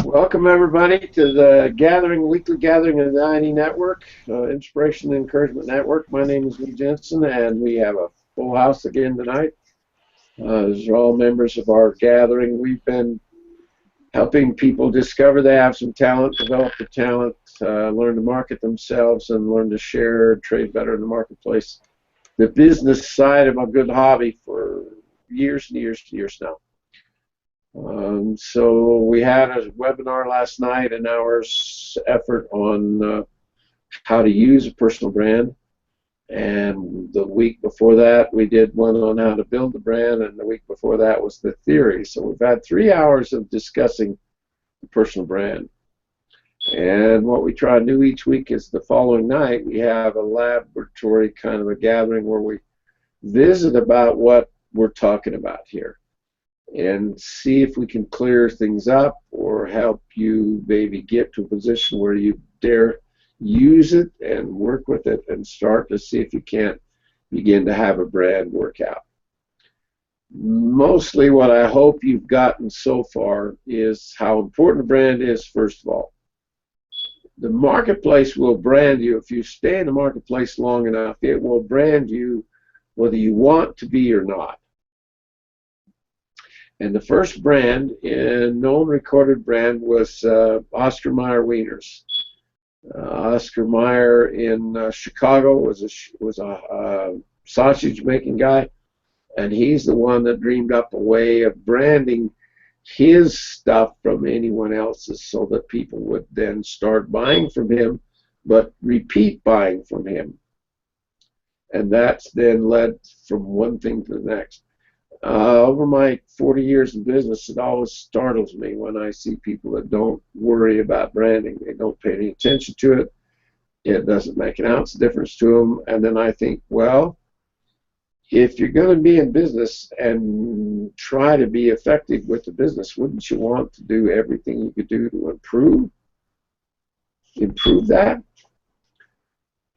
Welcome everybody to the weekly gathering of the INE Network, Inspiration and Encouragement Network. My name is Lee Jensen, and we have a full house again tonight. These are all members of our gathering. We've been helping people discover they have some talent, develop the talent, learn to market themselves, and learn to share, trade better in the marketplace. The business side of a good hobby for years and years and years now. So we had a webinar last night, an hour's effort on how to use a personal brand. And the week before that, we did one on how to build the brand, and the week before that was the theory. So we've had 3 hours of discussing the personal brand. And what we try to do each week is the following night, we have a laboratory kind of a gathering where we visit about what we're talking about here and see if we can clear things up or help you maybe get to a position where you dare use it and work with it and start to see if you can't begin to have a brand work out. Mostly what I hope you've gotten so far is how important a brand is, first of all. The marketplace will brand you. If you stay in the marketplace long enough, it will brand you whether you want to be or not. And the first brand, known recorded brand, was Oscar Mayer Wieners. Oscar Mayer in Chicago was a sausage making guy, and he's the one that dreamed up a way of branding his stuff from anyone else's so that people would then start buying from him, but repeat buying from him. And that's then led from one thing to the next. Over my 40 years in business, it always startles me when I see people that don't worry about branding. They don't pay any attention to it. It doesn't make an ounce of difference to them. And then I think, well, if you're going to be in business and try to be effective with the business, wouldn't you want to do everything you could do to improve that?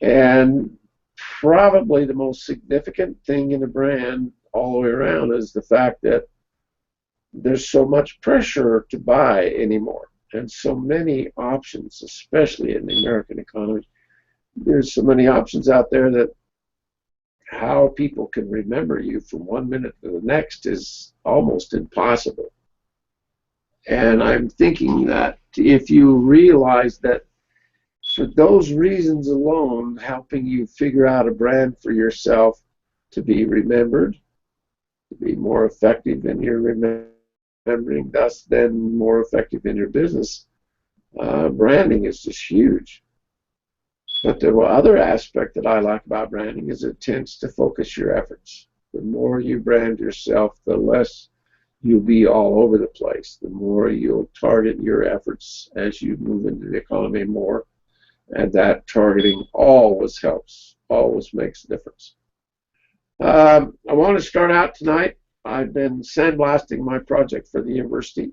And probably the most significant thing in a brand all the way around is the fact that there's so much pressure to buy anymore and so many options, especially in the American economy. There's so many options out there that how people can remember you from one minute to the next is almost impossible. And I'm thinking that if you realize that for those reasons alone, helping you figure out a brand for yourself to be remembered, to be more effective in your remembering, thus then more effective in your business, branding is just huge. But the other aspect that I like about branding is it tends to focus your efforts. The more you brand yourself, the less you'll be all over the place. The more you'll target your efforts as you move into the economy more. And that targeting always helps, always makes a difference. I want to start out tonight. I've been sandblasting my project for the university,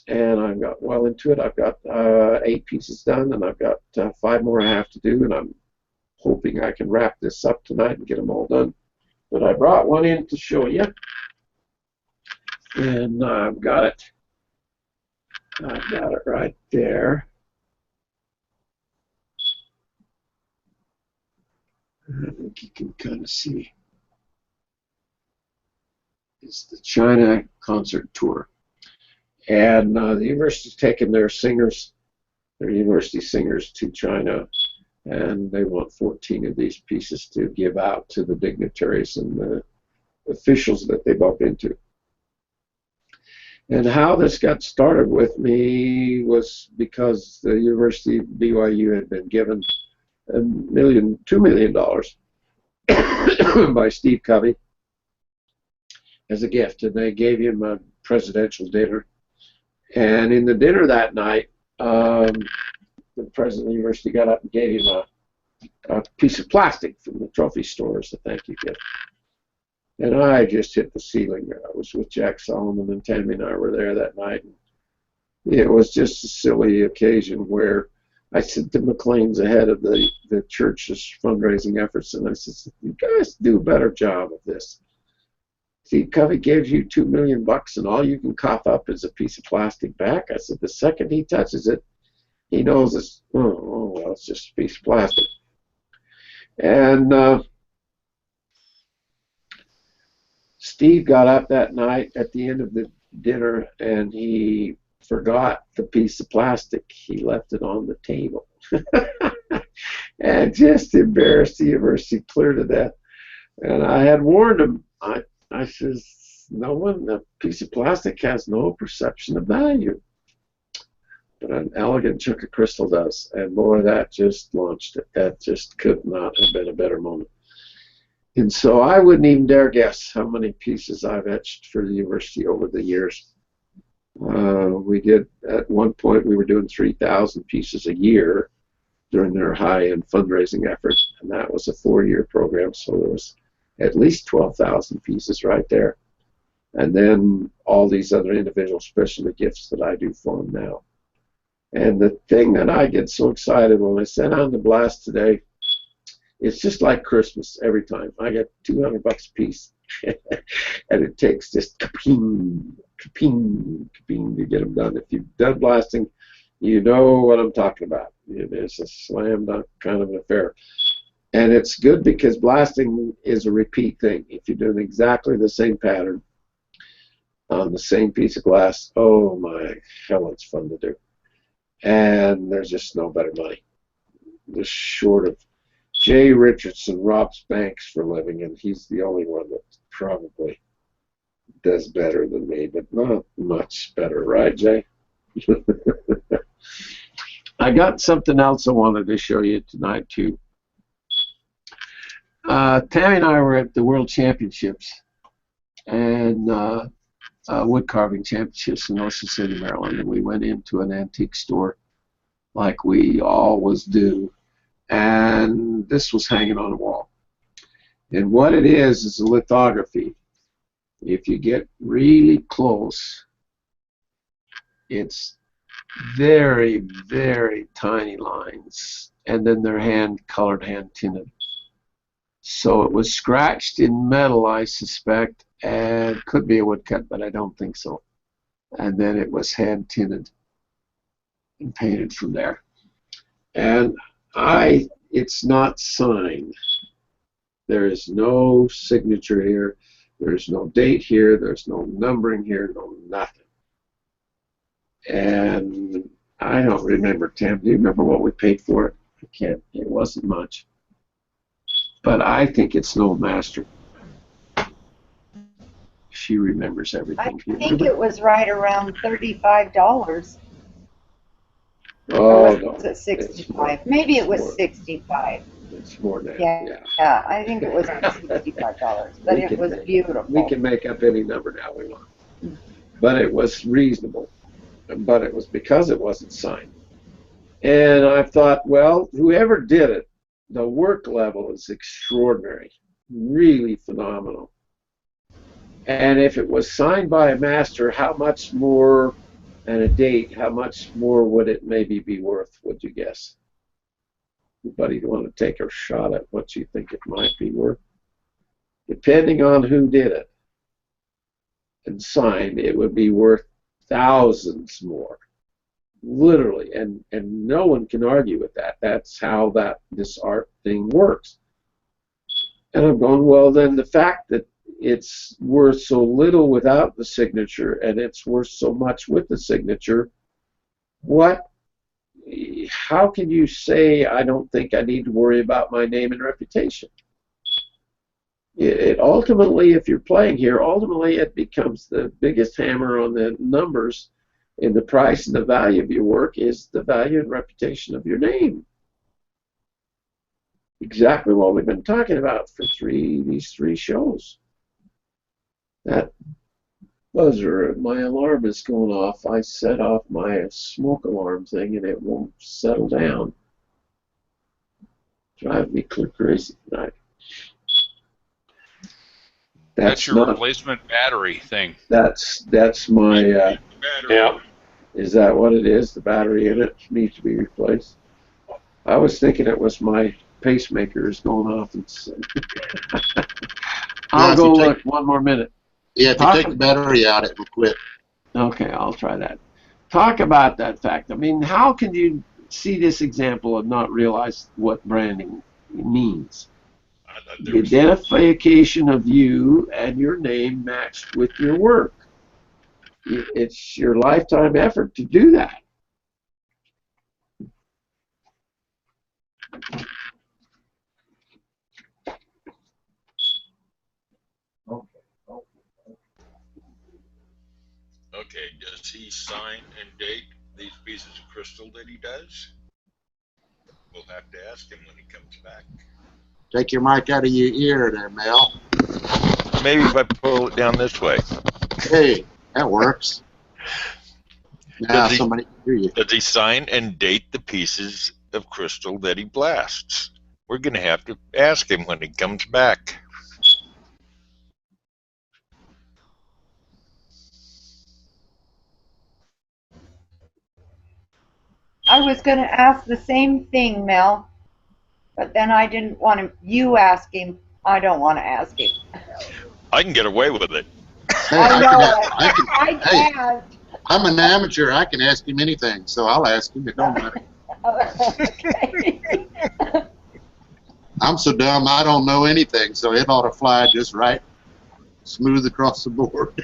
and I've got well into it. I've got 8 pieces done, and I've got 5 more I have to do, and I'm hoping I can wrap this up tonight and get them all done. But I brought one in to show you, and I've got it. I've got it right there. I think you can kind of see. It's the China concert tour. And the university's taken their singers, their university singers, to China, and they want 14 of these pieces to give out to the dignitaries and the officials that they bump into. And how this got started with me was because the University of BYU had been given $2 million by Steve Covey as a gift, and they gave him a presidential dinner. And in the dinner that night, the president of the university got up and gave him a piece of plastic from the trophy store as a thank you gift. And I just hit the ceiling. I was with Jack Solomon, and Tammy and I were there that night. And it was just a silly occasion where I said to McLean's ahead of the church's fundraising efforts, and I said, you guys do a better job of this. Steve Covey gives you $2 million and all you can cough up is a piece of plastic back. I said, the second he touches it, he knows it's, well, it's just a piece of plastic. And Steve got up that night at the end of the dinner and he forgot the piece of plastic. He left it on the table. And just embarrassed the university clear to death. And I had warned him. I says, a piece of plastic has no perception of value. But an elegant chunk of crystal does. And boy, that just launched it. That just could not have been a better moment. And so I wouldn't even dare guess how many pieces I've etched for the university over the years. We did, at one point, we were doing 3,000 pieces a year during their high-end fundraising effort, and that was a 4-year program, so there was at least 12,000 pieces right there. And then all these other individual specialty gifts that I do for them now. And the thing that I get so excited when I send out the blast today, it's just like Christmas every time. I get $200 a piece, and it takes just ka-ping, ka-ping, ka-ping to get them done. If you've done blasting, you know what I'm talking about. It is a slam dunk kind of an affair. And it's good because blasting is a repeat thing. If you're doing exactly the same pattern on the same piece of glass, oh my hell, it's fun to do. And there's just no better money. Just short of Jay Richardson robs banks for a living, and he's the only one that probably does better than me, but not much better, right, Jay? I got something else I wanted to show you tonight, too. Tammy and I were at the World Championships and wood carving championships in Ocean City, Maryland, and we went into an antique store like we always do, and this was hanging on the wall. And what it is a lithography. If you get really close, it's very, very tiny lines, and then they're hand-colored, hand-tinted. So it was scratched in metal, I suspect, and could be a woodcut, but I don't think so. And then it was hand-tinted and painted from there. And it's not signed. There is no signature here. There's no date here. There's no numbering here. No nothing. And I don't remember, Tam. Do you remember what we paid for it? I can't. It wasn't much. But I think it's no master. She remembers everything. I think it was right around $35. Oh, no. Was it 65? Maybe it was 65. It's more than that. Yeah, I think it was $65, but it was beautiful. We can make up any number now we want. But it was reasonable. But it was because it wasn't signed. And I thought, well, whoever did it, the work level is extraordinary, really phenomenal. And if it was signed by a master, how much more, and a date, how much more would it maybe be worth, would you guess? Anybody want to take a shot at what you think it might be worth? Depending on who did it and signed, it would be worth thousands more. Literally, and no one can argue with that. That's how this art thing works. And I'm going, well, then the fact that it's worth so little without the signature and it's worth so much with the signature, how can you say I don't think I need to worry about my name and reputation? It ultimately, if you're playing here, ultimately it becomes the biggest hammer on the numbers in the price and the value of your work is the value and reputation of your name. Exactly what we've been talking about for these three shows. That buzzer, my alarm is going off. I set off my smoke alarm thing and it won't settle down. Drive me crazy tonight. That's your replacement battery thing. That's my yeah. Is that what it is? The battery in it needs to be replaced. I was thinking it was my pacemaker is going off. And I'll go look 1 more minute. Yeah, if you take the battery out, it will quit. Okay, I'll try that. Talk about that fact. I mean, how can you see this example and not realize what branding means? The identification of you and your name matched with your work. It's your lifetime effort to do that. Okay, does he sign and date these pieces of crystal that he does? We'll have to ask him when he comes back. Take your mic out of your ear there, Mel. Maybe if I pull it down this way. Hey, that works. Now somebody can hear you. Does he sign and date the pieces of crystal that he blasts? We're going to have to ask him when he comes back. I was going to ask the same thing, Mel, but then I didn't want you ask him. I don't want to ask him. I can get away with it. Hey, I hey, can't. I'm an amateur. I can ask him anything, so I'll ask him. It don't matter. Okay. I'm so dumb, I don't know anything, so it ought to fly just right, smooth across the board.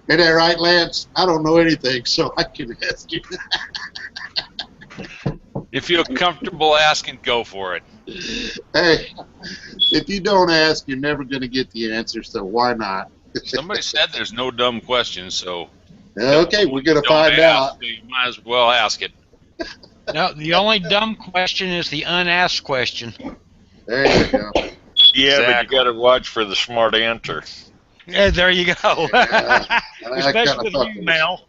Ain't that right, Lance? I don't know anything, so I can ask you. If you feel comfortable asking, go for it. Hey, if you don't ask, you're never going to get the answer, so why not? Somebody said there's no dumb questions, so Okay, we're going to don't find ask, out. so you might as well ask it. No, the only dumb question is the unasked question. There you go. Yeah, but you Exactly. got to watch for the smart answer. Yeah, there you go. I Especially kinda with you, Mel.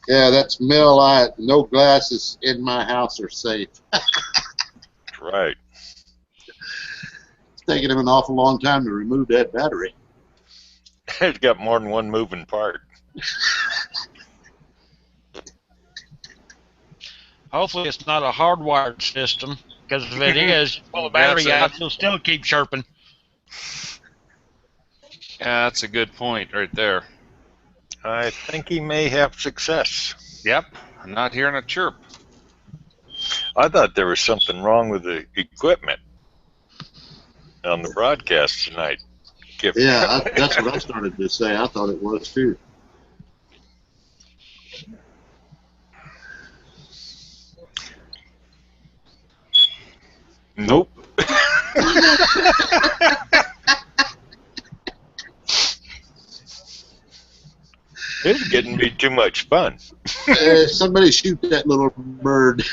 Yeah, that's Mel. No glasses in my house are safe. Right. It's taking him an awful long time to remove that battery. It's got more than one moving part. Hopefully it's not a hardwired system, because if it is, you pull the battery out, you'll still keep chirping. Yeah, that's a good point right there. I think he may have success. Yep, I'm not hearing a chirp. I thought there was something wrong with the equipment on the broadcast tonight. Yeah, that's what I started to say. I thought it was too. Nope. This is getting to be too much fun. Somebody shoot that little bird.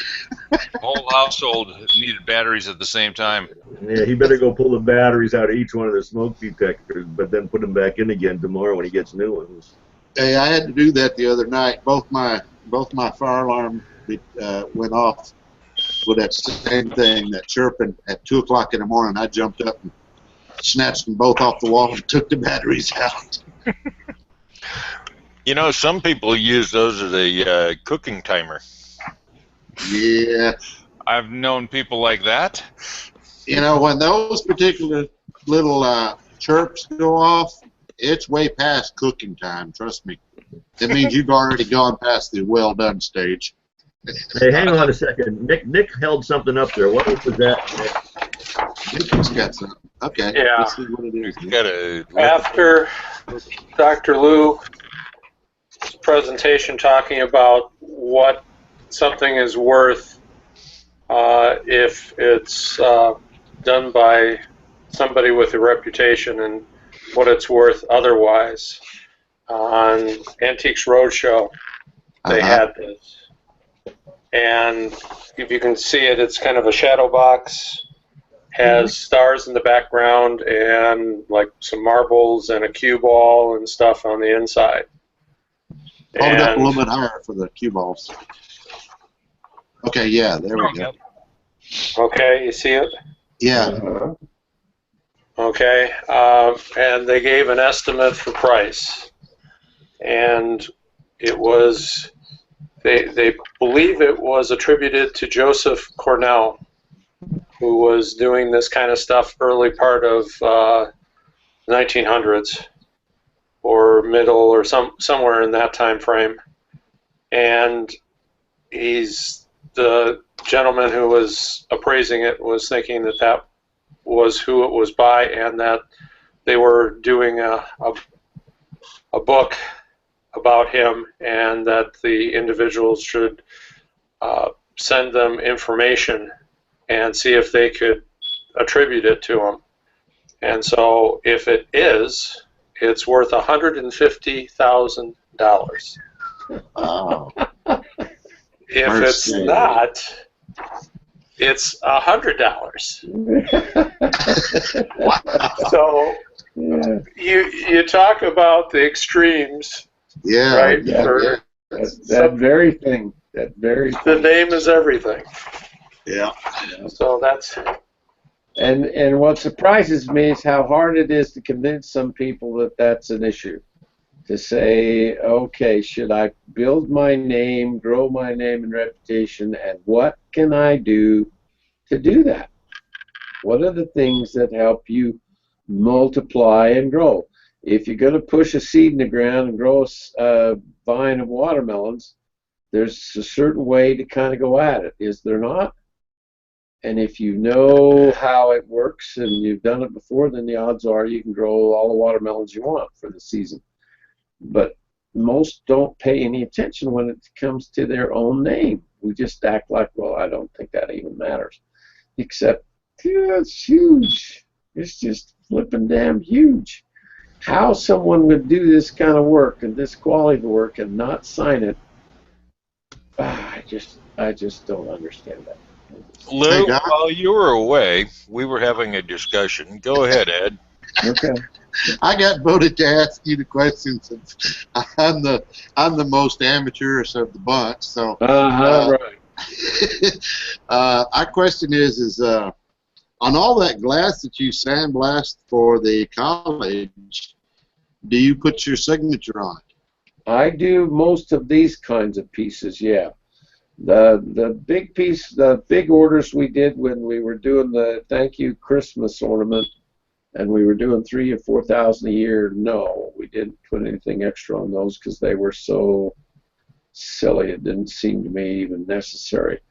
The whole household needed batteries at the same time. Yeah, he better go pull the batteries out of each one of the smoke detectors, but then put them back in again tomorrow when he gets new ones. Hey, I had to do that the other night. Both my fire alarm went off with that same thing, that chirping at 2 o'clock in the morning. I jumped up and snatched them both off the wall and took the batteries out. You know, some people use those as a cooking timer. Yeah. I've known people like that. You know, when those particular little chirps go off, it's way past cooking time, trust me. It means you've already gone past the well done stage. Hey, hang on a second. Nick held something up there. What was that, Nick? Nick's got something. Okay. Yeah. Let's see what it is. After Dr. Luke's presentation talking about what something is worth if it's done by somebody with a reputation and what it's worth otherwise, on Antiques Roadshow they had this. And if you can see it, it's kind of a shadow box, has stars in the background and like some marbles and a cue ball and stuff on the inside. Hold it up a little bit higher for the cue balls. Okay, yeah, there we go. Okay, you see it? Yeah. Okay, and they gave an estimate for price. And it was, they believe it was attributed to Joseph Cornell. who was doing this kind of stuff early part of 1900s or middle or somewhere in that time frame. And the gentleman who was appraising it was thinking that that was who it was by, and that they were doing a book about him, and that the individuals should send them information and see if they could attribute it to him. And so if it is, it's worth $150,000. Wow. If it's Mercy. not, it's $100. So Yeah, you talk about the extremes, Yeah. right? yeah, For that very thing. That very the thing. name is everything. Yeah. So that's And what surprises me is how hard it is to convince some people that that's an issue. To say, okay, should I build my name, grow my name and reputation, and what can I do to do that? What are the things that help you multiply and grow? If you're going to push a seed in the ground and grow a vine of watermelons, there's a certain way to kind of go at it, is there not? And if you know how it works and you've done it before, then the odds are you can grow all the watermelons you want for the season. But most don't pay any attention when it comes to their own name. We just act like, well, I don't think that even matters. Except, yeah, it's huge. It's just flipping damn huge. How someone would do this kind of work and this quality of work and not sign it, I just don't understand that. Lou, Hey, Doc. while you were away, we were having a discussion. Go ahead, Ed. Okay. I got voted to ask you the question since I'm the most amateurish of the bunch. So Right. our question is on all that glass that you sandblast for the college, do you put your signature on it? I do most of these kinds of pieces, yeah. The big piece, the big orders we did when we were doing the thank you Christmas ornament, and we were doing 3,000 or 4,000 a year. No, we didn't put anything extra on those because they were so silly. It didn't seem to me even necessary.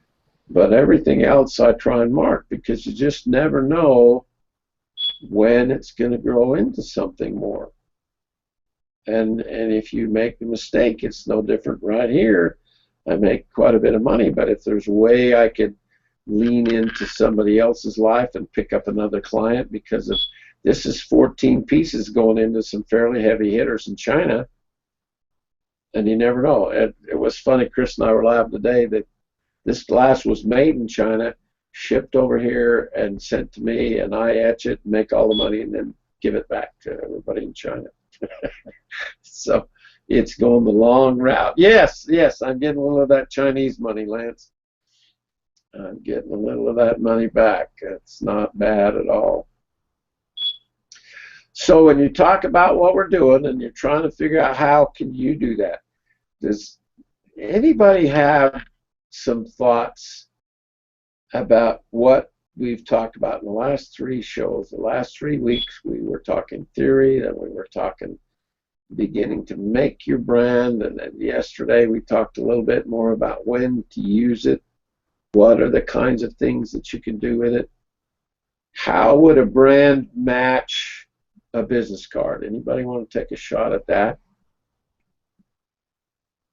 But everything else I try and mark because you just never know when it's going to grow into something more. And if you make the mistake, it's no different right here. I make quite a bit of money, but if there's a way I could lean into somebody else's life and pick up another client because of this is 14 pieces going into some fairly heavy hitters in China, and you never know. It was funny, Chris and I were laughing today that this glass was made in China, shipped over here, and sent to me, and I etch it, make all the money, and then give it back to everybody in China. So it's going the long route. Yes, I'm getting a little of that Chinese money, Lance. I'm getting a little of that money back. It's not bad at all. So when you talk about what we're doing and you're trying to figure out how can you do that, does anybody have some thoughts about what we've talked about in the last 3 shows? The last 3 weeks we were talking theory, then we were talking beginning to make your brand, and then yesterday we talked a little bit more about when to use it, what are the kinds of things that you can do with it. How would a brand match a business card? Anybody want to take a shot at that?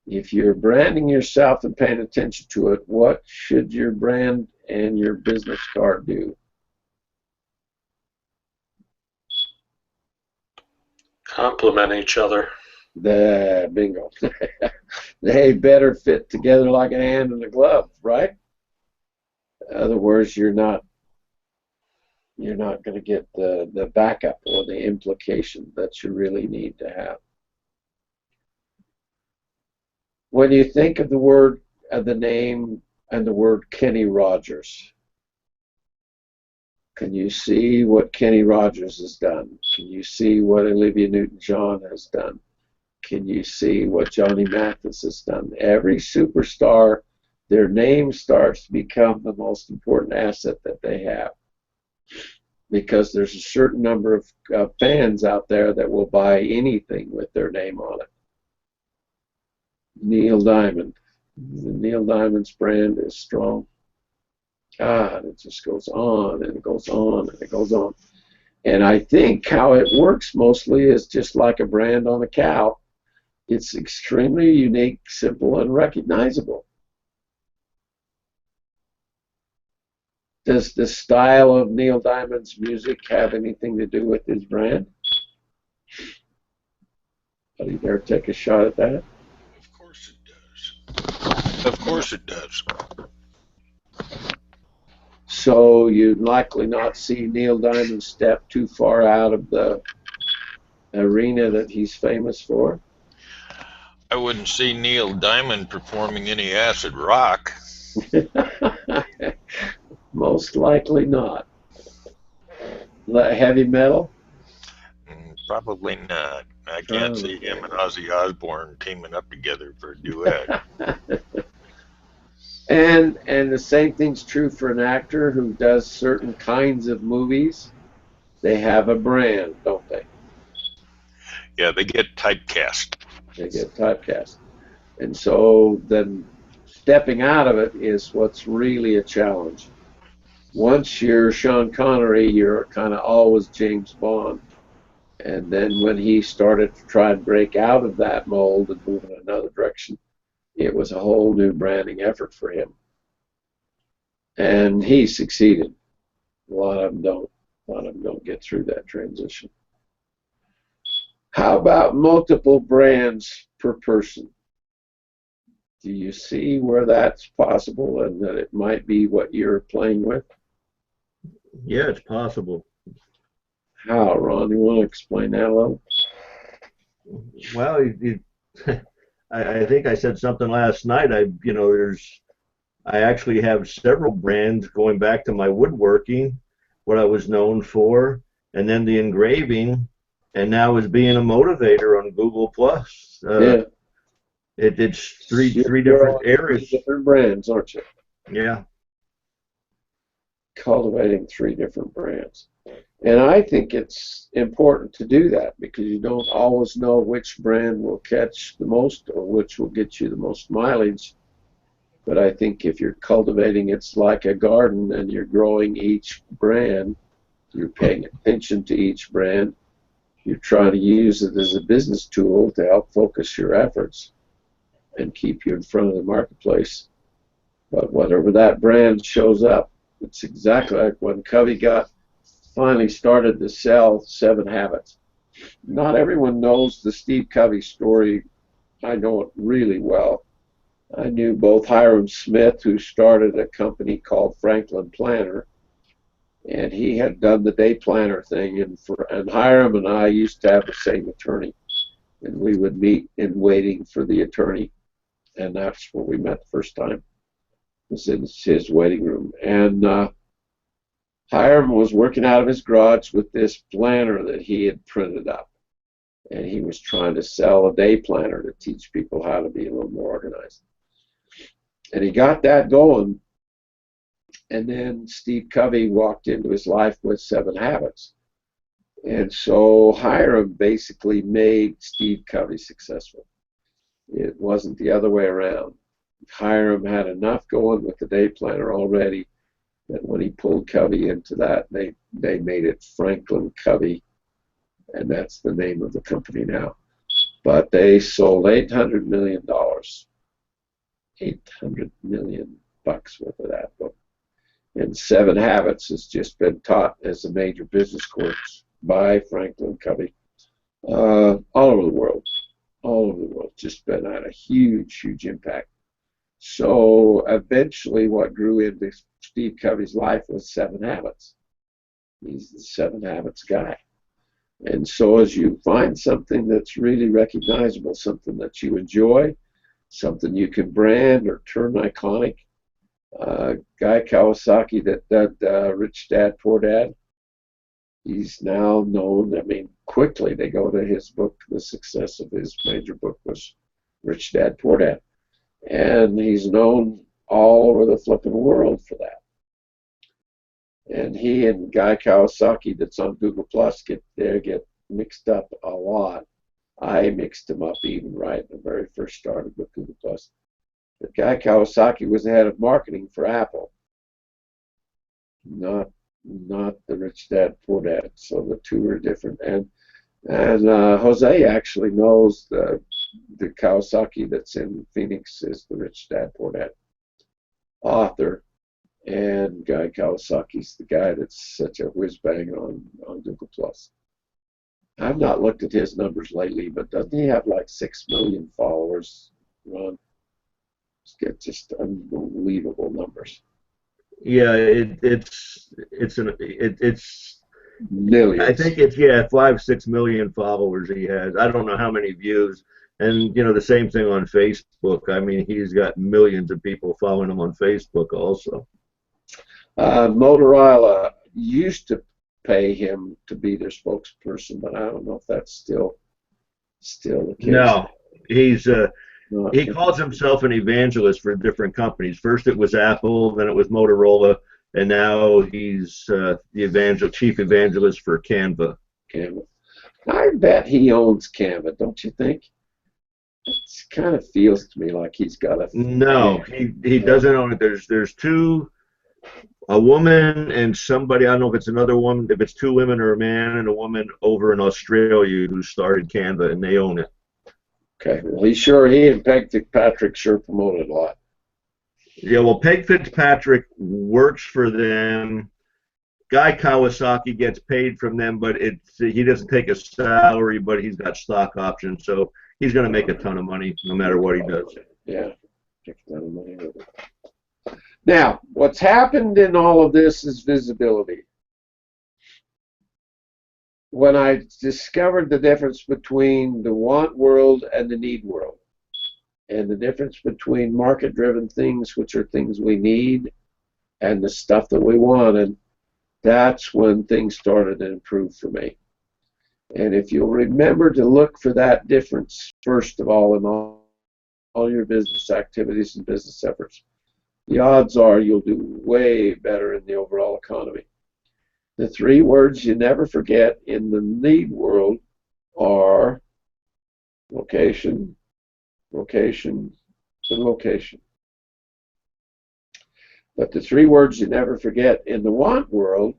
If you're branding yourself and paying attention to it, what should your brand and your business card do? complement each other. The bingo. They better fit together like a hand and a glove, right? In other words, you're not going to get the backup or the implication that you really need to have. When you think of the word, the name, and the word Kenny Rogers, can you see what Kenny Rogers has done? Can you see what Olivia Newton-John has done? Can you see what Johnny Mathis has done? Every superstar their name starts to become the most important asset that they have. Because there's a certain number of fans out there that will buy anything with their name on it. Neil Diamond. The Neil Diamond's brand is strong. God, it just goes on and it goes on and it goes on. And I think how it works mostly is just like a brand on a cow. It's extremely unique, simple, and recognizable. Does the style of Neil Diamond's music have anything to do with his brand? Anybody dare take a shot at that? Of course it does. Of course it does. So you'd likely not see Neil Diamond step too far out of the arena that he's famous for. I wouldn't see Neil Diamond performing any acid rock. Most likely not. Heavy metal? Probably not. I can't see him and Ozzy Osbourne teaming up together for a duet. And the same thing's true for an actor who does certain kinds of movies. They have a brand, don't they? Yeah, they get typecast. They get typecast. And so then stepping out of it is what's really a challenge. Once you're Sean Connery, you're kind of always James Bond. And then when he started to try and break out of that mold and move in another direction, it was a whole new branding effort for him. And he succeeded. A lot of them don't. A lot of them don't get through that transition. How about multiple brands per person? Do you see where that's possible and that it might be what you're playing with? Yeah, it's possible. How, Ron? You want to explain that a little? Well, I think I said something last night. I actually have several brands going back to my woodworking, what I was known for, and then the engraving, and now as being a motivator on Google Plus. Yeah. It's three different areas. Three different brands, aren't you? Yeah. Cultivating three different brands. And I think it's important to do that because you don't always know which brand will catch the most or which will get you the most mileage. But I think if you're cultivating, it's like a garden and you're growing each brand, you're paying attention to each brand, you're trying to use it as a business tool to help focus your efforts and keep you in front of the marketplace. But whatever that brand shows up, it's exactly like when Covey finally started to sell 7 Habits. Not everyone knows the Steve Covey story. I know it really well. I knew both Hiram Smith, who started a company called Franklin Planner, and he had done the day planner thing, and Hiram and I used to have the same attorney, and we would meet in waiting for the attorney, and that's where we met the first time. It was in his waiting room, and Hiram was working out of his garage with this planner that he had printed up, and he was trying to sell a day planner to teach people how to be a little more organized. And he got that going, and then Steve Covey walked into his life with 7 Habits. And so Hiram basically made Steve Covey successful. It wasn't the other way around. Hiram had enough going with the day planner already that when he pulled Covey into that, they made it Franklin Covey, and that's the name of the company now. But they sold $800 million. $800 million worth of that book. And 7 Habits has just been taught as a major business course by Franklin Covey all over the world. All over the world. Just been at a huge, huge impact. So eventually what grew into Steve Covey's life was 7 Habits. He's the 7 Habits guy. And so as you find something that's really recognizable, something that you enjoy, something you can brand or turn iconic. Guy Kawasaki that did Rich Dad, Poor Dad, he's now known, I mean, quickly they go to his book. The success of his major book was Rich Dad, Poor Dad. And he's known all over the flipping world for that. And he and Guy Kawasaki, that's on Google Plus, get mixed up a lot. I mixed them up even right when I very first started with Google Plus. But Guy Kawasaki was the head of marketing for Apple, not the Rich Dad Poor Dad. So the two are different. And Jose actually knows the Kawasaki that's in Phoenix is the Rich Dad Poor Dad author, and Guy Kawasaki's the guy that's such a whiz bang on Google Plus. I've not looked at his numbers lately, but doesn't he have like 6 million followers, Ron? Just unbelievable numbers. Yeah, it's Millions. I think it's 5-6 million followers he has. I don't know how many views. And the same thing on Facebook. I mean, he's got millions of people following him on Facebook also. Motorola used to pay him to be their spokesperson, but I don't know if that's still the case. No, he calls himself an evangelist for different companies. First it was Apple, then it was Motorola, and now he's the chief evangelist for Canva. Canva. I bet he owns Canva, don't you think? It kind of feels to me like he's got a... No, he doesn't own it. There's two, a woman and somebody, I don't know if it's another woman, if it's two women or a man and a woman over in Australia who started Canva, and they own it. Okay, well, he and Peg Fitzpatrick sure promoted a lot. Yeah, well, Peg Fitzpatrick works for them. Guy Kawasaki gets paid from them, but he doesn't take a salary, but he's got stock options, so he's going to make a ton of money no matter what he does. Yeah, take a ton of money. Now, what's happened in all of this is visibility. When I discovered the difference between the want world and the need world, and the difference between market-driven things, which are things we need, and the stuff that we wanted, that's when things started to improve for me. And if you'll remember to look for that difference, first of all, in all your business activities and business efforts, the odds are you'll do way better in the overall economy. The 3 words you never forget in the need world are location, location, and location. But the 3 words you never forget in the want world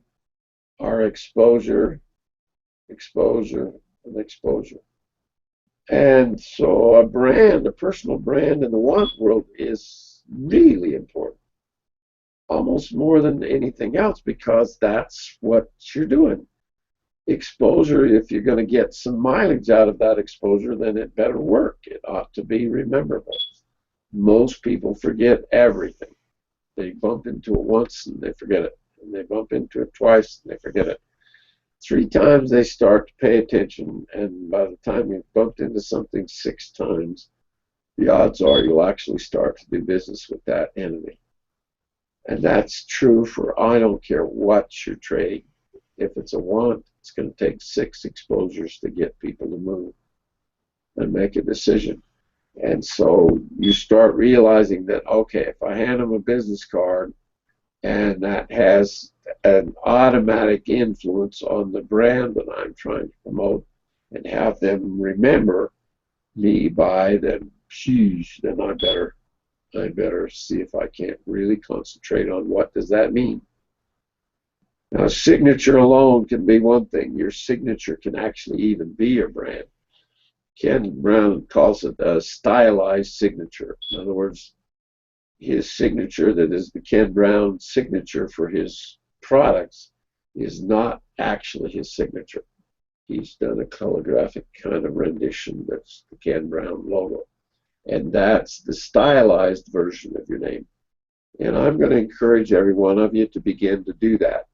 are exposure, exposure, and exposure. And so a brand, a personal brand in the want world is really important. Almost more than anything else, because that's what you're doing. Exposure, if you're going to get some mileage out of that exposure, then it better work. It ought to be rememberable. Most people forget everything. They bump into it once and they forget it. And they bump into it twice and they forget it. 3 times they start to pay attention, and by the time you've bumped into something 6 times, the odds are you'll actually start to do business with that entity. And that's true for, I don't care what you're trading. If it's a want, it's going to take 6 exposures to get people to move and make a decision. And so you start realizing that, okay, if I hand them a business card and that has an automatic influence on the brand that I'm trying to promote and have them remember me by, then, sheesh, then I better see if I can't really concentrate on what does that mean. Now, signature alone can be one thing. Your signature can actually even be your brand. Ken Brown calls it a stylized signature. In other words, his signature, that is the Ken Brown signature for his products, is not actually his signature. He's done a calligraphic kind of rendition that's the Ken Brown logo. And that's the stylized version of your name. And I'm going to encourage every one of you to begin to do that.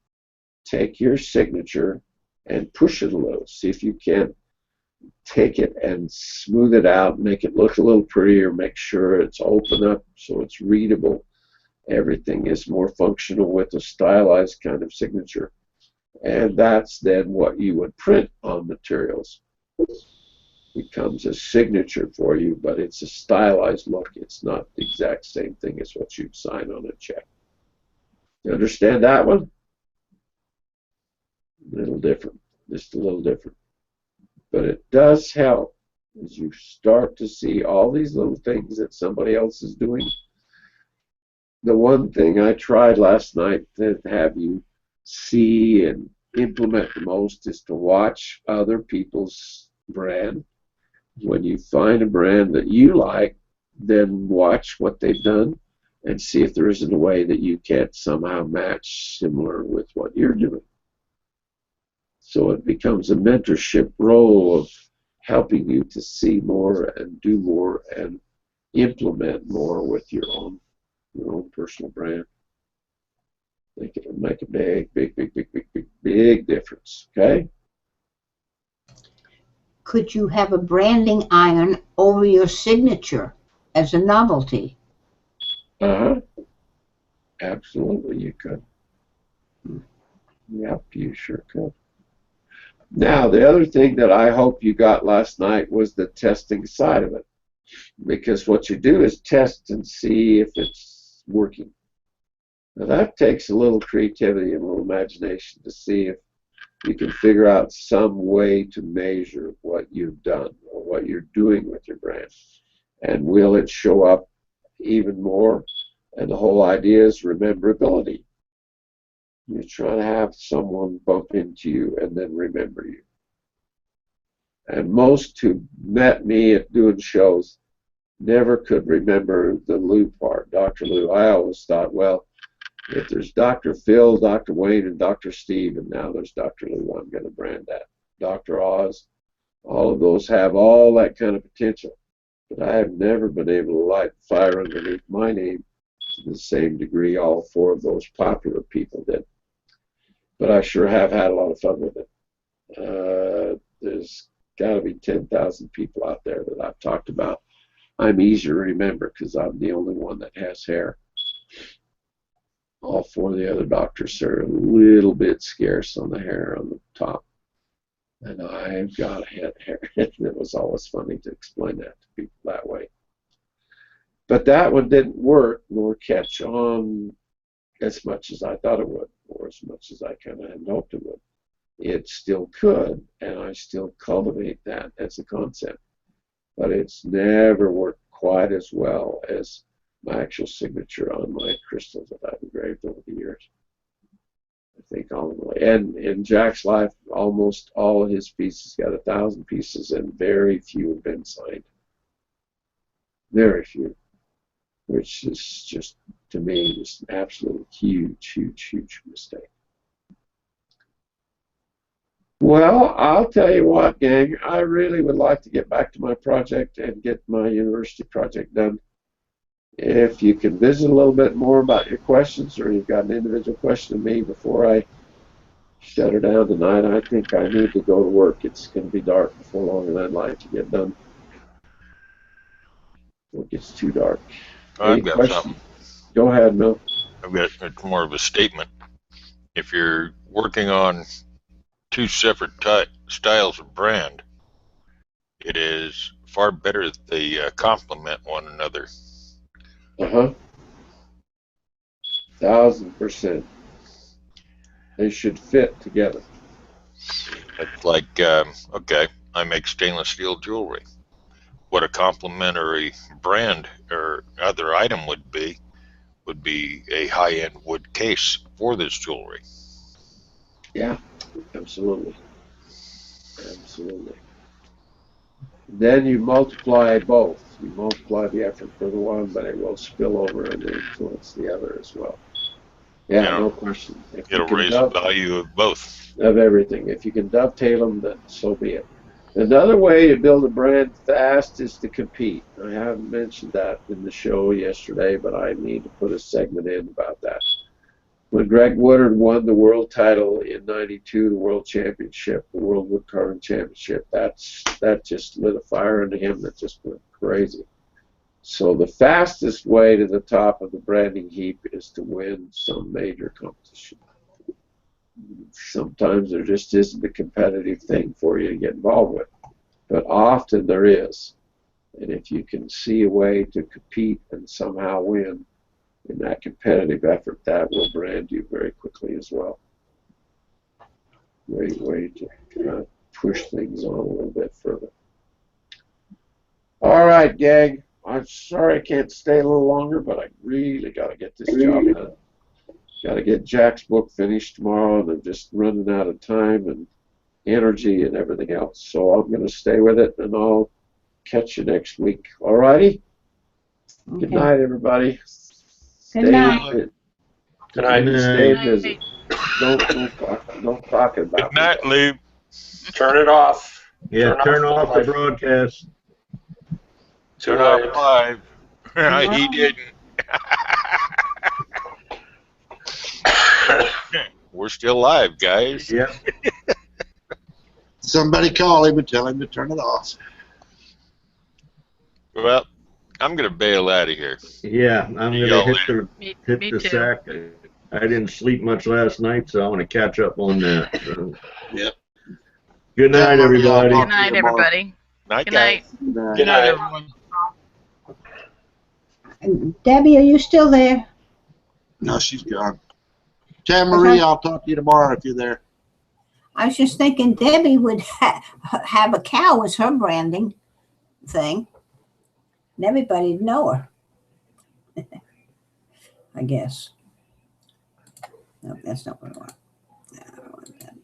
Take your signature and push it a little. See if you can take it and smooth it out, make it look a little prettier, make sure it's open up so it's readable. Everything is more functional with a stylized kind of signature. And that's then what you would print on materials. becomes a signature for you, but it's a stylized look. It's not the exact same thing as what you'd sign on a check. You understand that one? A little different, just a little different. But it does help as you start to see all these little things that somebody else is doing. The one thing I tried last night to have you see and implement the most is to watch other people's brand. When you find a brand that you like, then watch what they've done and see if there isn't a way that you can't somehow match similar with what you're doing. So it becomes a mentorship role of helping you to see more and do more and implement more with your own personal brand. I think it'll make a big difference. Okay? Could you have a branding iron over your signature as a novelty? Absolutely, you could. Yep, you sure could. Now, the other thing that I hope you got last night was the testing side of it. Because what you do is test and see if it's working. Now, that takes a little creativity and a little imagination to see if you can figure out some way to measure what you've done or what you're doing with your brand. And will it show up even more? And the whole idea is rememberability. You're trying to have someone bump into you and then remember you. And most who met me at doing shows never could remember the Lou part, Dr. Lou. I always thought, well, if there's Dr. Phil, Dr. Wayne, and Dr. Steve, and now there's Dr. Lou, I'm going to brand that. Dr. Oz, all of those have all that kind of potential. But I have never been able to light fire underneath my name to the same degree all four of those popular people did. But I sure have had a lot of fun with it. There's got to be 10,000 people out there that I've talked about. I'm easy to remember because I'm the only one that has hair. All four of the other doctors are a little bit scarce on the hair on the top. And I've got head hair. It was always funny to explain that to people that way. But that one didn't work nor catch on as much as I thought it would, or as much as I kind of had hoped it would. It still could, and I still cultivate that as a concept. But it's never worked quite as well as my actual signature on my crystals that I've engraved over the years. I think ultimately. And in Jack's life, almost all of his pieces got 1,000 pieces, and very few have been signed. Very few. Which is just, to me, just an absolute huge mistake. Well, I'll tell you what, gang, I really would like to get back to my project and get my university project done. If you can visit a little bit more about your questions, or you've got an individual question to me before I shut her down tonight, I think I need to go to work. It's going to be dark before long, and I'd like to get done before it gets too dark. I've got something. Go ahead, Mil. I've got it's more of a statement. If you're working on two separate styles of brand, it is far better that they complement one another. 1,000%. They should fit together. It's like, okay, I make stainless steel jewelry. What a complementary brand or other item would be a high-end wood case for this jewelry. Yeah, absolutely. Absolutely. Then you multiply both. You multiply the effort for the one, but it will spill over and influence the other as well. Yeah, no question. It'll raise the value of both. Of everything. If you can dovetail them, then so be it. Another way to build a brand fast is to compete. I haven't mentioned that in the show yesterday, but I need to put a segment in about that. When Greg Woodard won the world title in '92, the world championship, the World Wood Carving Championship, that just lit a fire into him that just went crazy. So the fastest way to the top of the branding heap is to win some major competition. Sometimes there just isn't a competitive thing for you to get involved with. but often there is. And if you can see a way to compete and somehow win in that competitive effort, that will brand you very quickly as well. Way to kind of push things on a little bit further. All right, gang. I'm sorry I can't stay a little longer, but I really got to get this job done. Got to get Jack's book finished tomorrow, and I'm just running out of time and energy and everything else. So I'm going to stay with it, and I'll catch you next week. All righty? Okay. Good night, everybody. Good night. Good night. Stay busy. Don't talk about Good night, Lou. Turn it off. Yeah, turn off the broadcast. Too Turn off late. live. He didn't. We're still live, guys. Yep. Somebody call him and tell him to turn it off. Well, I'm gonna bail out of here. Yeah, I'm Y'all gonna hit Me the too. sack. I didn't sleep much last night, so I want to catch up on that. So. Yep. Good night, Yeah, everybody. Good night, everybody. Night, Good night. Good Good night, night. everyone. Debbie, are you still there? No, she's gone. Marie, I'll talk to you tomorrow if you're there. I was just thinking Debbie would have a cow as her branding thing. And everybody'd know her. I guess. No, that's not what I want. No, I don't want that.